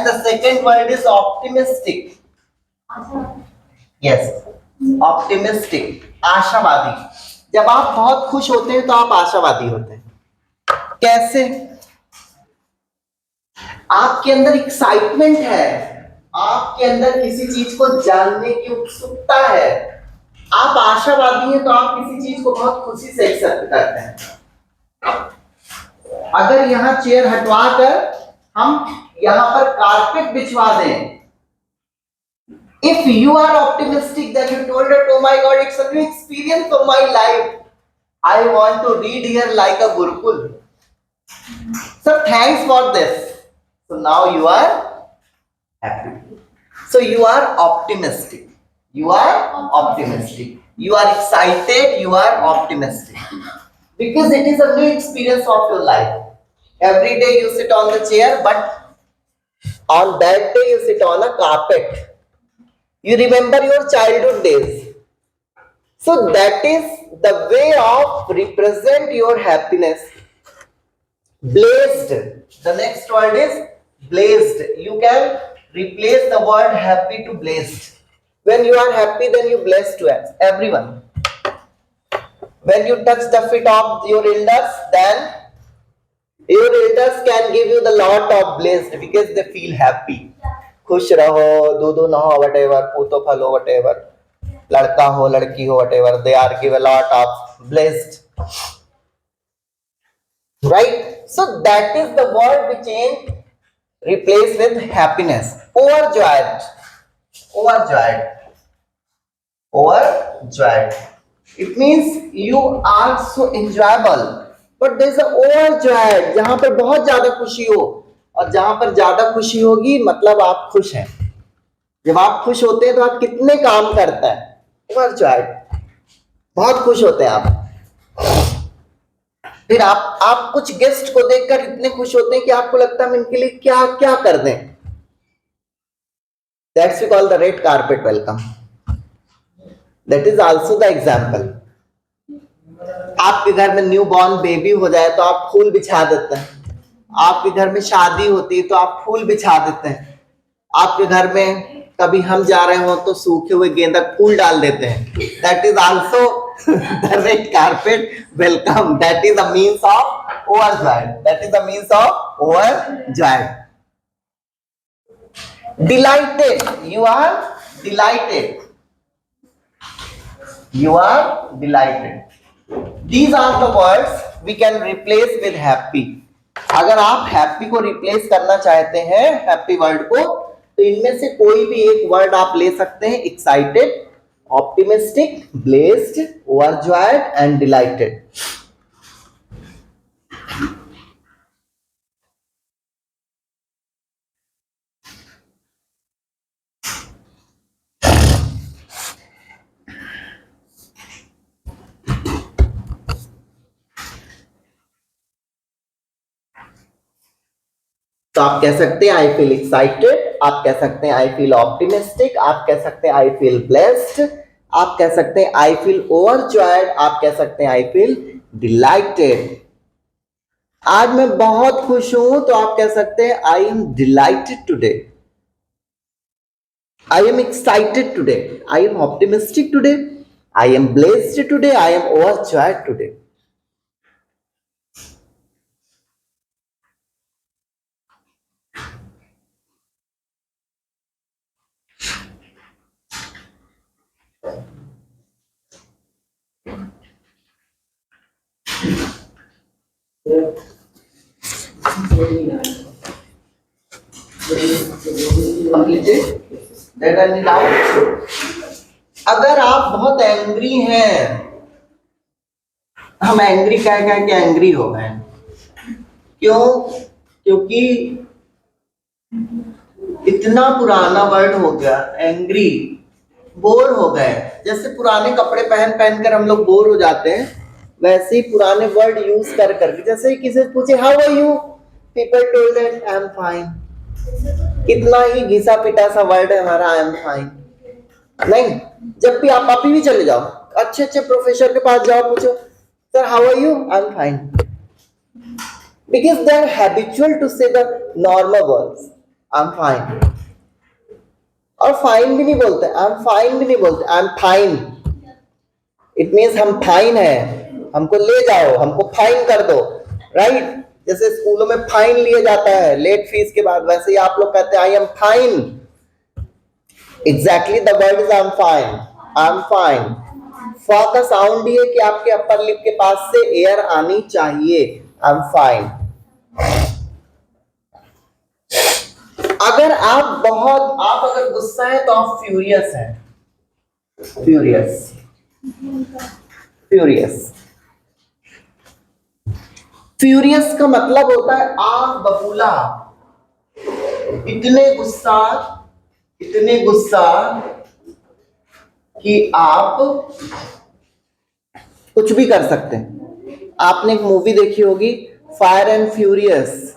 the second word is optimistic. Yes, optimistic, आशावादी. जब आप बहुत खुश होते हैं तो आप आशावादी होते हैं. कैसे? आपके अंदर एक्साइटमेंट है, आपके अंदर किसी चीज को जानने की उत्सुकता है, आप आशावादी हैं तो आप किसी चीज को बहुत खुशी से एक्सेप्ट करते हैं. अगर यहाँ चेयर हटवा कर हम यहाँ पर कारपेट बिछवा दें, if you are optimistic then you told that, oh my god, it's a new experience of my life, I want to read here like a gurukul, so thanks for this. So now you are happy. So you are optimistic. You are optimistic. You are excited. You are optimistic. Because it is a new experience of your life. Every day you sit on the chair, but on that day you sit on a carpet. You remember your childhood days. So that is the way of represent your happiness. Blessed. The next word is blessed. You can replace the word happy to blessed. When you are happy, then you bless to everyone. When you touch the feet of your elders, then your elders can give you the lot of blessed because they feel happy. खुश रहो, दूधो न हो, whatever, पूतो फल हो, whatever, लड़का हो, लड़की हो, whatever, they are give a lot of blessed. Right? So that is the word which is replaced with happiness. Overjoyed. Overjoyed. Overjoyed. It means you are so enjoyable. But there is a overjoyed, जहां पर बहुत ज्यादा खुशी हो, और जहां पर ज्यादा खुशी होगी मतलब आप खुश हैं. जब आप खुश होते हैं तो आप कितने काम करते हैं? Overjoyed. बहुत खुश होते हैं आप. फिर आप कुछ गेस्ट को देखकर इतने खुश होते हैं कि आपको लगता है हम इनके लिए क्या क्या कर दें. That's we call the red carpet welcome. That is also the example. आपके घर में न्यू बॉर्न बेबी हो जाए तो आप फूल बिछा देते हैं. आपके घर में शादी होती है तो आप फूल बिछा देते हैं. आपके घर में कभी हम जा रहे हो तो सूखे हुए गेंदा फूल डाल देते हैं. That is also the red carpet welcome. That is the means of overjoyed. That is the means of overjoyed. Delighted. You are delighted. You are delighted. These are the words we can replace with happy. अगर आप happy को replace करना चाहते हैं happy word को, तो इनमें से कोई भी एक word आप ले सकते हैं. Excited, optimistic, blessed, overjoyed and delighted. तो आप कह सकते हैं आई फील एक्साइटेड, आप कह सकते हैं आई फील ऑप्टिमिस्टिक, आप कह सकते हैं आई फील ब्लेस्ड, आप कह सकते हैं आई फील ओवरजॉयड, आप कह सकते हैं आई फील डिलाइटेड. आज मैं बहुत खुश हूं तो आप कह सकते हैं I am delighted today, I am excited today, I am optimistic today, I am blessed today, I am overjoyed today. अगर आप बहुत एंग्री हैं, हम एंग्री कह कह के एंग्री हो गए. क्यों? क्योंकि इतना पुराना वर्ड हो गया एंग्री, बोर हो गए. जैसे पुराने कपड़े पहन पहन कर हम लोग बोर हो जाते हैं, वैसे ही पुराने वर्ड यूज कर करके. जैसे किसी से पूछे how are you, people told that I am fine. कितना ही घिसा पिटा सा वर्ड है हमारा आई एम फाइन. नहीं, जब भी आप अभी भी चले जाओ, अच्छे अच्छे प्रोफेसर के पास जाओ, पूछो sir how are you, I am fine. Because they are habitual to say the normal words. I am fine. और फाइन भी नहीं बोलते, आई एम फाइन भी नहीं बोलते, I am fine. It means हम फाइन है, हमको ले जाओ, हमको फाइन कर दो, राइट? जैसे स्कूलों में फाइन लिया जाता है लेट फीस के बाद, वैसे ही आप लोग कहते हैं आई am fine. Exactly the word is I am fine, I am fine. फॉ का साउंड ये है कि आपके अपर लिप के पास से एयर आनी चाहिए, आई एम फाइन। अगर आप अगर गुस्सा है तो आप फ्यूरियस हैं, फ्यूरियस, फ्यूरियस। फ्यूरियस का मतलब होता है आग बबूला, इतने गुस्सा कि आप कुछ भी कर सकते हैं। आपने एक मूवी देखी होगी फायर एंड फ्यूरियस,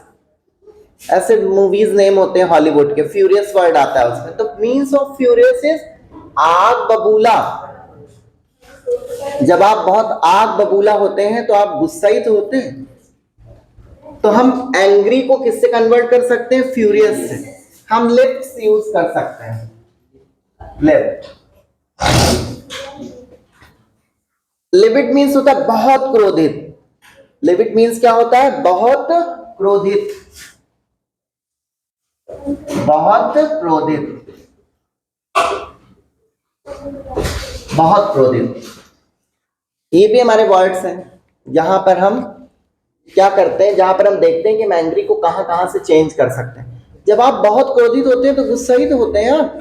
ऐसे मूवीज नेम होते हैं हॉलीवुड के, फ्यूरियस वर्ड आता है उसमें। तो मीन्स ऑफ फ्यूरियस इज आग बबूला। जब आप बहुत आग बबूला होते हैं तो आप गुस्साई तो होते हैं। तो हम एंग्री को किससे कन्वर्ट कर सकते हैं? फ्यूरियस से। हम लिप्स यूज कर सकते हैं, लिप। लिविड मीन्स होता है बहुत क्रोधित। लिविड मीन्स क्या होता है? बहुत क्रोधित, बहुत क्रोधित, बहुत क्रोधित। ये भी हमारे वर्ड्स हैं जहां पर हम क्या करते हैं, जहां पर हम देखते हैं कि हम एंग्री को कहां कहां से चेंज कर सकते हैं। जब आप बहुत क्रोधित होते हैं तो गुस्सा ही तो होते हैं आप,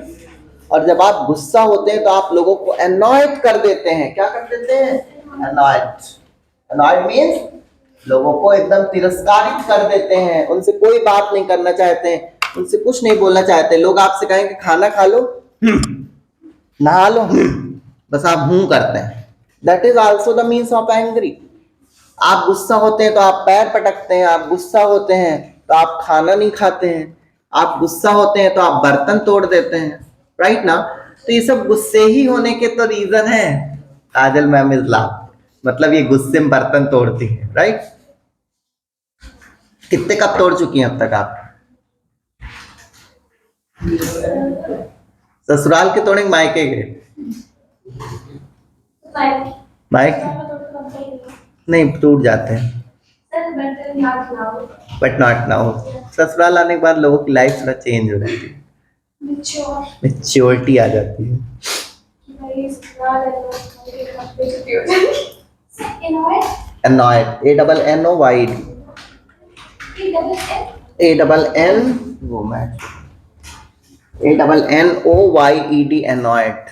और जब आप गुस्सा होते हैं तो आप लोगों को एनॉयड कर देते हैं। क्या कर देते हैं? एनॉयड। एनॉयड मीन्स लोगों को एकदम तिरस्कारित कर देते हैं, उनसे कोई बात नहीं करना चाहते हैं, उनसे कुछ नहीं बोलना चाहते। लोग आपसे कहेंगे खाना खा लो, नहा लो, बस आप करते हैं। That is also the means of angry. आप गुस्सा होते हैं तो आप पैर पटकते हैं, आप गुस्सा होते हैं तो आप खाना नहीं खाते हैं, आप गुस्सा होते हैं तो आप बर्तन तोड़ देते हैं, राइट ना? तो ये सब गुस्से ही होने के तो रीजन है। काजल मैम इज लाफ, मतलब ये गुस्से में बर्तन तोड़ती है, राइट? कितने कप तोड़ चुकी हैं अब तक आप? ससुराल के तोड़ेंगे, मायके के? मायके नहीं, टूट जाते हैं, बट नॉट नाउ। ससुराल आने के बाद लोगों की लाइफ थोड़ा चेंज हो जाती है, मैच्योरिटी आ जाती है। एनॉयड, ANNOYED, ANN वो मैं ANNOYED, एनॉयड।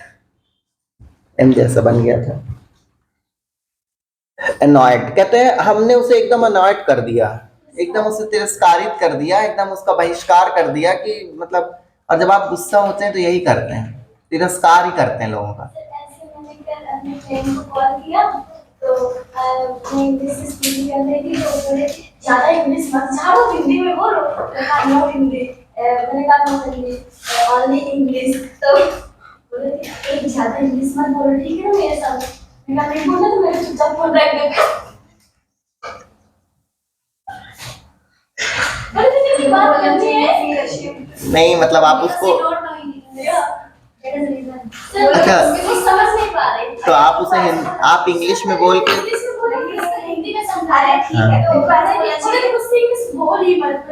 एम जैसा बन गया था। एनॉयड कहते हैं हमने उसे एकदम अनॉयड कर दिया, एकदम उसे तिरस्कारित कर दिया, एकदम उसका बहिष्कार कर दिया कि मतलब। और जब आप गुस्सा होते हैं तो यही करते हैं, तिरस्कार ही करते हैं लोगों का। तो ज्यादा इंग्लिश मत झाड़ो, हिंदी में बोलो। नो हिंदी, मैंने कहा नो हिंदी, ओनली इंग्लिश। तो बोले एक ज्यादा इंग्लिश मत बोलो, ठीक है ना मेरे साथ? मैंने कहा नहीं बोलना तो मेरे चुपचाप फोन रख दे। बात करनी है नहीं, मतलब आप उसको अच्छा समझ नहीं पा रहे तो आप उसे आप इंग्लिश में बोल के हिंदी में समझा रहे हैं, ठीक है? तो वैसे मुझसे इंग्लिश बोल ही मत,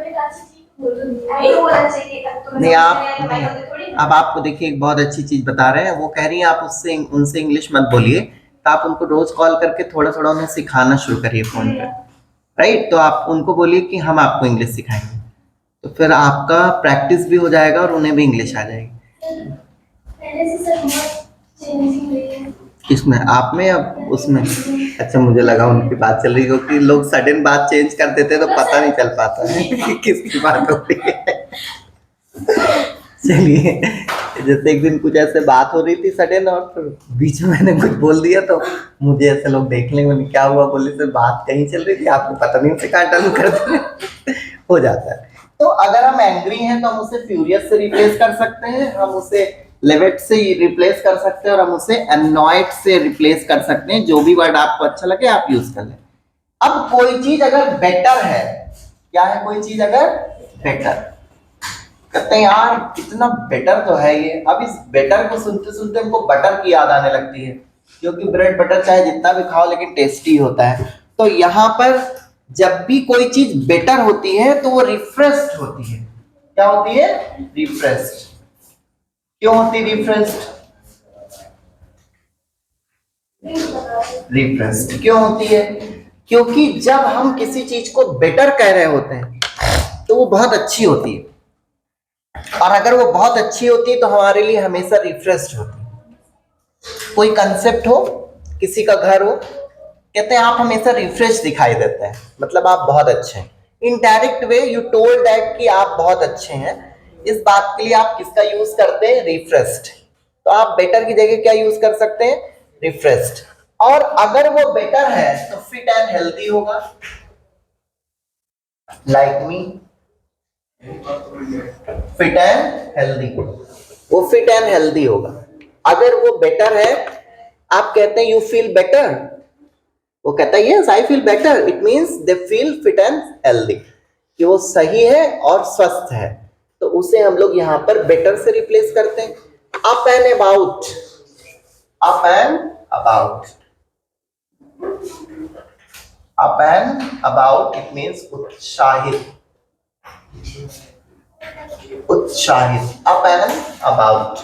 नहीं आप। अब आपको देखिए एक बहुत अच्छी चीज बता रहे हैं, वो कह रही है आप उनसे इंग्लिश मत बोलिए, तो आप उनको रोज कॉल करके थोड़ा थोड़ा उन्हें सिखाना शुरू करिए फोन पे, राइट? तो आप उनको बोलिए कि हम आपको इंग्लिश सिखाएंगे, तो फिर आपका प्रैक्टिस भी हो जाएगा और उन्हें भी इंग्लिश आ जाएगी। किसमें? आप में या उसमें? अच्छा, मुझे लगा उनकी बात चल रही, क्योंकि लोग सडन बात चेंज कर देते हैं तो पता नहीं चल पाता है कि किसकी बात हो रही है। चलिए, जैसे एक दिन कुछ ऐसे बात हो रही थी सडन, और फिर बीच में मैंने कुछ बोल दिया तो मुझे ऐसे लोग देख लेंगे, मैंने क्या हुआ, बोले से बात कहीं चल रही थी, आपको पता नहीं उसे कहाँ टर्न कर दिया। हो जाता है। तो अगर हम एंग्री हैं तो हम उसे फ्यूरियस से रिप्लेस कर सकते हैं, हम उसे लिविड से रिप्लेस कर सकते हैं, और हम उसे एनॉयड से रिप्लेस कर सकते हैं। जो भी वर्ड आपको अच्छा लगे आप यूज कर लें। अब कोई चीज अगर बेटर है, क्या है कोई चीज अगर बेटर, कहते हैं यार इतना बेटर तो है ये। अब इस बेटर को सुनते सुनते हमको बटर की याद आने लगती है, क्योंकि ब्रेड बटर चाहे जितना भी खाओ लेकिन टेस्टी होता है। तो यहाँ पर जब भी कोई चीज बेटर होती है तो वो रिफ्रेश्ड होती है। क्या होती है? रिफ्रेश्ड। क्यों होती रिफ्रेश्ड? रिफ्रेश्ड क्यों होती है? क्योंकि जब हम किसी चीज को बेटर कह रहे होते हैं तो वो बहुत अच्छी होती है, और अगर वो बहुत अच्छी होती है तो हमारे लिए हमेशा रिफ्रेश्ड होती है। कोई कंसेप्ट हो, किसी का घर हो, कहते हैं आप हमेशा रिफ्रेश दिखाई देते हैं, मतलब आप बहुत अच्छे हैं। Indirect way you told that कि आप बहुत अच्छे हैं। इस बात के लिए आप किसका यूज करते हैं? रिफ्रेश्ड। तो आप बेटर की जगह क्या यूज कर सकते हैं? रिफ्रेश्ड। और अगर वो बेटर है तो फिट एंड हेल्दी होगा, like me. Fit and healthy, वो फिट एंड हेल्दी होगा। अगर वो बेटर है, आप कहते हैं यू फील बेटर, वो कहता है yes I feel better, it means they feel fit and healthy, कि वो सही है और स्वस्थ है। तो उसे हम लोग यहां पर बेटर से रिप्लेस करते हैं। Up and about, up and about, up and about it means उत्साहित, उत्साहित, अप एंड अबाउट,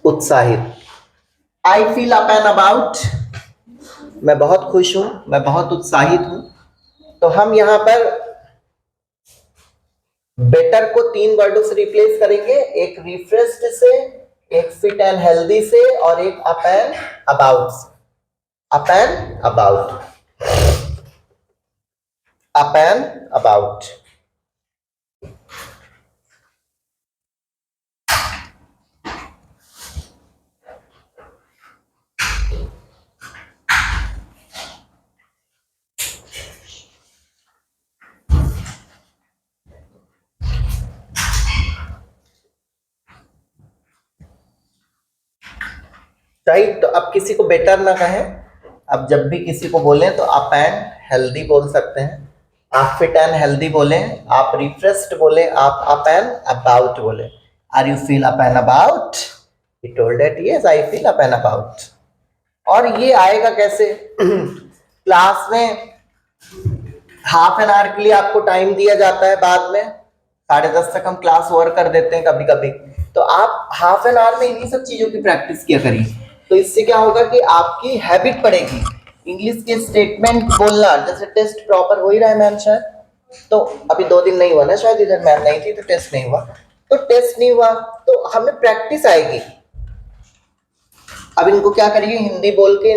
उत्साहित। आई फील अप एंड अबाउट, मैं बहुत खुश हूं, मैं बहुत उत्साहित हूं। तो हम यहां पर बेटर को 3 वर्डों से रिप्लेस करेंगे, एक रिफ्रेश्ड से, एक फिट एंड हेल्दी से, और एक अप एंड अबाउट से। Up and about, up and about. Right, तो अब किसी को बेटर ना कहें, अब जब भी किसी को बोलें तो अप एंड हेल्दी बोल सकते हैं, आप फिट एंड हेल्दी बोलें, आप रिफ्रेश्ड बोलें, आप अप एंड अबाउट बोलें। Are you feel up and about? He told that yes I feel up and about. और ये आएगा कैसे? क्लास में हाफ एन आवर के लिए आपको टाइम दिया जाता है, बाद में 10:30 तक हम क्लास ओवर कर देते हैं कभी कभी। तो आप हाफ एन आवर में इन्हीं सब चीजों की प्रैक्टिस किया करिए। तो इससे क्या होगा कि आपकी हैबिट पड़ेगी इंग्लिश के स्टेटमेंट बोलना। जैसे टेस्ट प्रॉपर हो ही रहा है मैम शायद, तो अभी 2 दिन नहीं हुआ ना शायद, इधर मैम नहीं थी तो टेस्ट नहीं हुआ। तो टेस्ट नहीं हुआ तो हमें प्रैक्टिस आएगी। अब इनको क्या करिए, हिंदी बोल के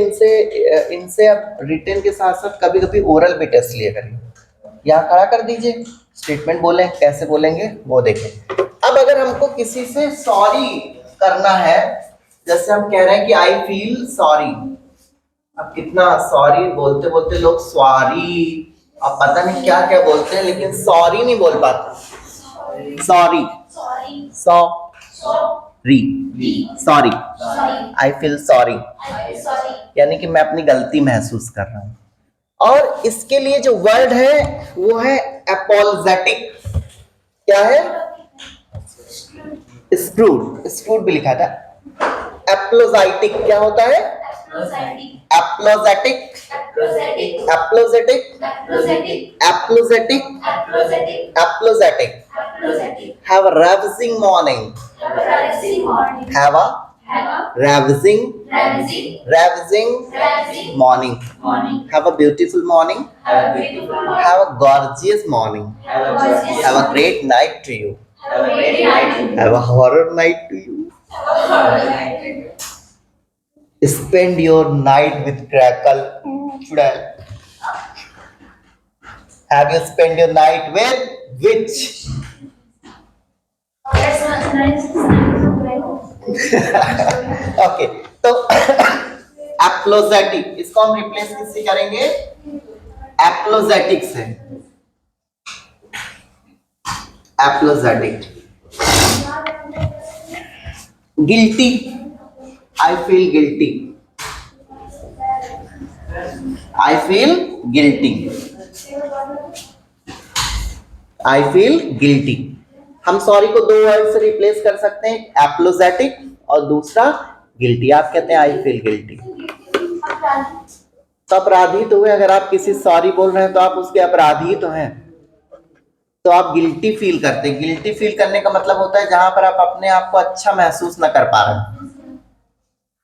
इनसे अब रिटन के साथ साथ कभी कभी ओरल भी टेस्ट लिया करिए। यहाँ खड़ा कर दीजिए, स्टेटमेंट बोले, कैसे बोलेंगे वो देखें। अब अगर हमको किसी से सॉरी करना है, जैसे हम कह रहे हैं कि आई फील सॉरी। अब कितना सॉरी बोलते बोलते लोग सॉरी, अब पता नहीं क्या क्या बोलते हैं, लेकिन सॉरी नहीं बोल पाते। Sorry, sorry, sorry, I feel sorry, यानी कि मैं अपनी गलती महसूस कर रहा हूं। और इसके लिए जो वर्ड है वो है एपोलोजेटिक। क्या है? स्क्रूड, स्क्रूड भी लिखा था। एप्लोजाइटिक क्या होता है? एप्लोजेटिक, एप्लोजेटिक, एप्लोजेटिक, एप्लोजेटिक। Have a ravishing morning. Have a ravishing morning. Have a beautiful morning. Have a gorgeous morning. Have a great night to you. Have a horror night to you. Spend your night with crackle. Chudal. Have you spent your night with which? Okay, तो apologetic, इसको हम replace किससे करेंगे? Apologetic से। Apologetic. Guilty, I feel guilty, I feel guilty. I feel guilty. हम sorry को दो word से रिप्लेस कर सकते हैं, एपोलोजेटिक और दूसरा गिल्टी। आप कहते हैं आई फील गिल्टी, तो अपराधी तो हुए। अगर आप किसी सॉरी बोल रहे हैं तो आप उसके अपराधी तो हैं, तो आप गिल्टी फील करते हैं। गिल्टी फील करने का मतलब होता है जहां पर आप अपने आप को अच्छा महसूस न कर पा रहे हैं।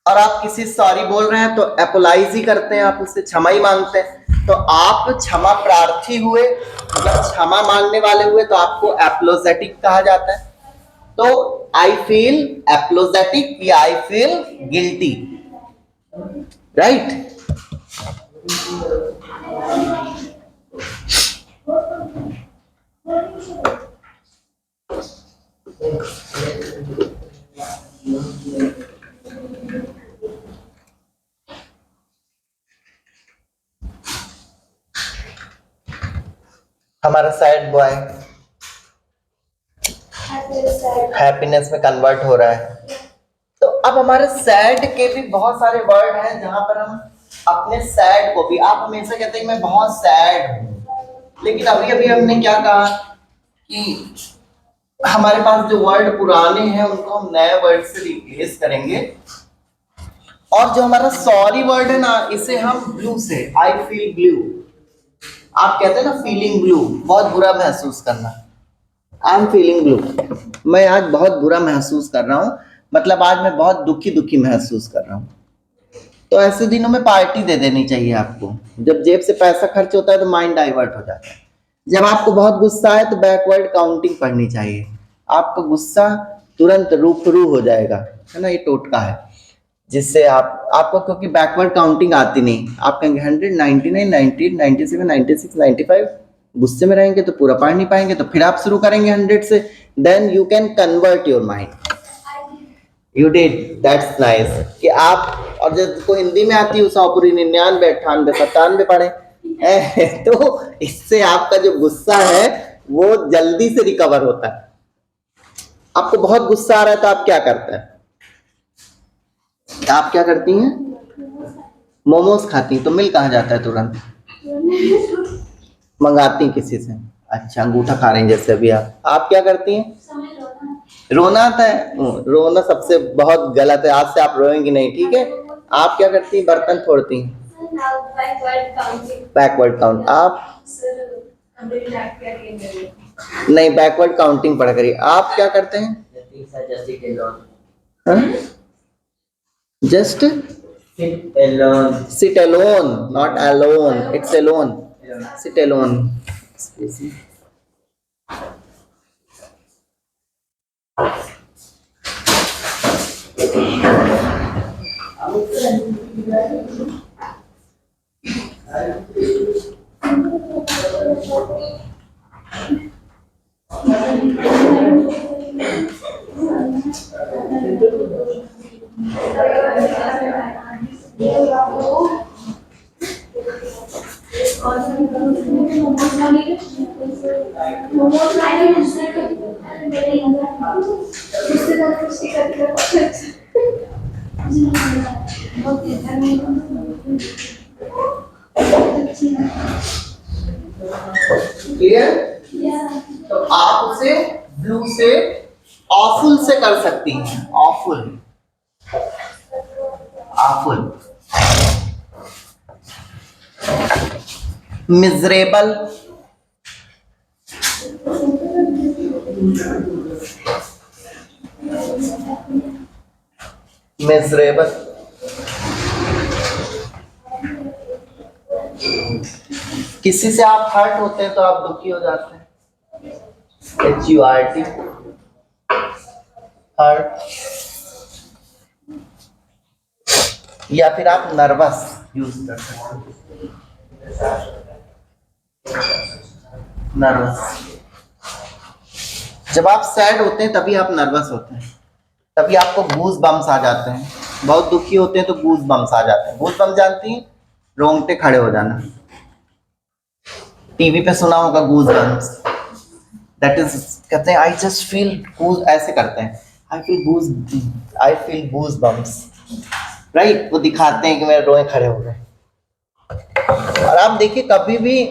और आप किसी सॉरी बोल रहे हैं तो एपोलाइज ही करते हैं, आप उससे क्षमा ही मांगते हैं। तो आप क्षमा प्रार्थी हुए, मतलब क्षमा मांगने वाले हुए, तो आपको एपोलोजेटिक कहा जाता है। तो आई फील एपोलोजेटिक या आई फील गिल्टी, राइट। हमारा सैड बॉय हैप्पीनेस में कन्वर्ट हो रहा है। तो अब हमारे सैड के भी बहुत सारे वर्ड हैं जहां पर हम अपने सैड को भी, आप हमेशा कहते हैं मैं बहुत सैड हूं, लेकिन अभी अभी हमने क्या कहा कि हमारे पास जो वर्ड पुराने हैं उनको हम नए वर्ड से रिप्लेस करेंगे। और जो हमारा सॉरी वर्ड है ना, इसे हम ब्लू से, आई फील ब्लू। आप कहते हैं ना फीलिंग ब्लू, बहुत बुरा महसूस करना। आई एम फीलिंग ब्लू, मैं आज बहुत बुरा महसूस कर रहा हूं, मतलब आज मैं बहुत दुखी दुखी महसूस कर रहा हूं। तो ऐसे दिनों में पार्टी दे देनी चाहिए आपको। जब जेब से पैसा खर्च होता है तो माइंड डाइवर्ट हो जाता है। जब आपको बहुत गुस्सा है तो बैकवर्ड काउंटिंग पढ़नी चाहिए, आपका गुस्सा तुरंत रूबरू हो जाएगा, है ना। ये टोटका है जिससे आपको, क्योंकि बैकवर्ड काउंटिंग आती नहीं, आप कहेंगे 100, 99, 90, 97, 96, 95, गुस्से में रहेंगे तो पूरा पढ़ नहीं पाएंगे। तो फिर आप शुरू करेंगे 100 से, then you can convert your mind. You did, that's nice कि आप, और जिसको हिंदी में आती है 100 पूरी 99, 98, 97 पढ़े। तो इससे आपका जो गुस्सा है वो जल्दी से रिकवर होता है। आपको बहुत गुस्सा आ रहा है तो आप क्या करते हैं? आप क्या करती हैं? मोमोज खाती हैं, तो मिल कहाँ जाता है? तुरंत मंगाती हैं किसी से। अच्छा, अंगूठा खा रही हैं जैसे अभी आप क्या करती हैं? रोना आता है? रोना सबसे बहुत गलत है, आज से आप रोएंगी नहीं, ठीक है। आप क्या करती हैं? बर्तन फोड़ती हैं? Backward count. आप नहीं, बैकवर्ड काउंटिंग पढ़ करिए। आप क्या करते हैं? Just sit alone, not alone. It's alone. Sit alone. Clear? तो आप उसे ब्लू से ऑफुल से कर सकती हैं। Awful, awful. Miserable, miserable. किसी से आप हर्ट होते हैं तो आप दुखी हो जाते हैं, HURT, हर्ट। या फिर आप नर्वस यूज कर सकते हैं, नर्वस। जब आप सैड होते हैं तभी आप नर्वस होते हैं, तभी आपको गूज बम्स आ जाते हैं। बहुत दुखी होते हैं तो गूज बम्स आ जाते हैं। गूज बम्स जानती हैं? रोंगटे खड़े हो जाना। टीवी पे सुना होगा गूज बम्स, दैट इज, कहते हैं आई जस्ट फील गूज, ऐसे करते हैं, I feel goose bumps, right. वो दिखाते हैं कि मेरे रोए खड़े हो गए। और आप देखिए, कभी भी